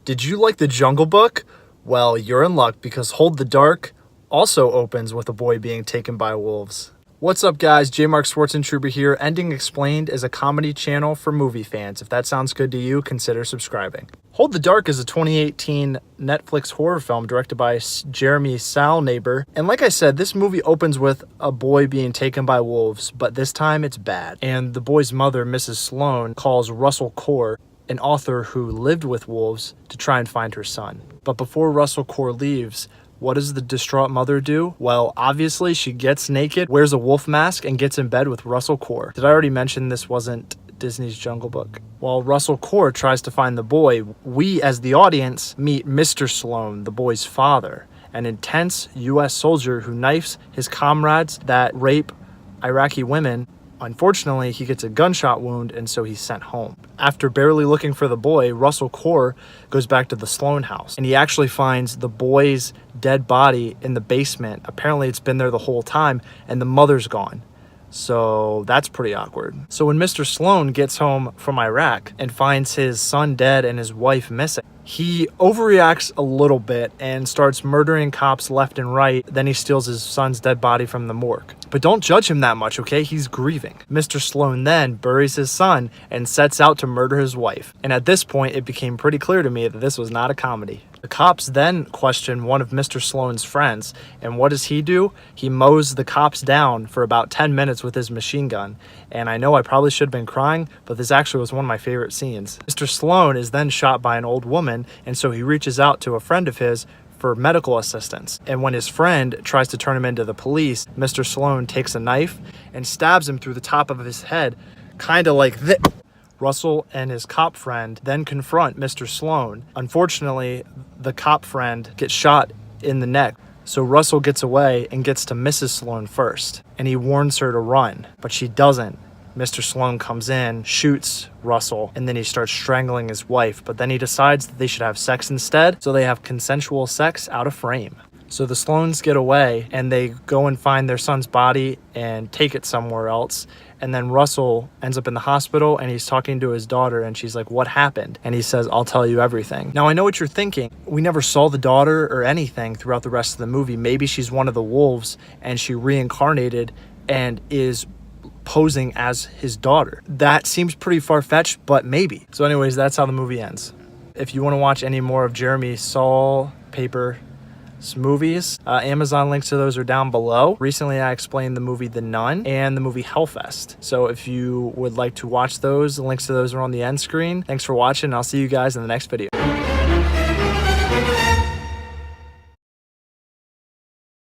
Did you like The Jungle Book? Well, you're in luck because Hold the Dark also opens with a boy being taken by wolves. What's up, guys? J.Mark Swartzentruber here. Ending Explained is a comedy channel for movie fans. If that sounds good to you, consider subscribing. Hold the Dark is a 2018 Netflix horror film directed by Jeremy Saulnier. And like I said, this movie opens with a boy being taken by wolves, but this time it's bad. And the boy's mother, Mrs. Sloan, calls Russell Core, an author who lived with wolves, to try and find her son. But before Russell Core leaves, what does the distraught mother do? Well, obviously she gets naked, wears a wolf mask, and gets in bed with Russell Core. Did I already mention this wasn't Disney's Jungle Book? While Russell Core tries to find the boy, we as the audience meet Mr. Sloan, the boy's father, an intense U.S. soldier who knifes his comrades that rape Iraqi women. Unfortunately, he gets a gunshot wound, and so he's sent home. After barely looking for the boy, Russell Core goes back to the Sloan house, and he actually finds the boy's dead body in the basement. Apparently, it's been there the whole time, and the mother's gone. So that's pretty awkward. So when Mr. Sloan gets home from Iraq and finds his son dead and his wife missing, he overreacts a little bit and starts murdering cops left and right. Then he steals his son's dead body from the morgue. But don't judge him that much, okay? He's grieving. Mr. Sloan then buries his son and sets out to murder his wife. And at this point, it became pretty clear to me that this was not a comedy. The cops then question one of Mr. Sloan's friends, and what does he do? He mows the cops down for about 10 minutes with his machine gun. And I know I probably should have been crying, but this actually was one of my favorite scenes. Mr. Sloan is then shot by an old woman, and so he reaches out to a friend of his for medical assistance. And when his friend tries to turn him into the police, Mr. Sloan takes a knife and stabs him through the top of his head, kind of like this. Russell and his cop friend then confront Mr. Sloan. Unfortunately, the cop friend gets shot in the neck. So Russell gets away and gets to Mrs. Sloan first, and he warns her to run, but she doesn't. Mr. Sloan comes in, shoots Russell, and then he starts strangling his wife, but then he decides that they should have sex instead, so they have consensual sex out of frame. So the Sloans get away, and they go and find their son's body and take it somewhere else. And then Russell ends up in the hospital, and he's talking to his daughter, and she's like, "What happened?" And he says, "I'll tell you everything." Now, I know what you're thinking. We never saw the daughter or anything throughout the rest of the movie. Maybe she's one of the wolves, and she reincarnated and is posing as his daughter. That seems pretty far-fetched, but maybe. So anyways, that's how the movie ends. If you want to watch any more of Jeremy Saulnier's movies, Amazon links to those are down below. Recently, I explained the movie The Nun and the movie Hellfest. So if you would like to watch those, the links to those are on the end screen. Thanks for watching, and I'll see you guys in the next video.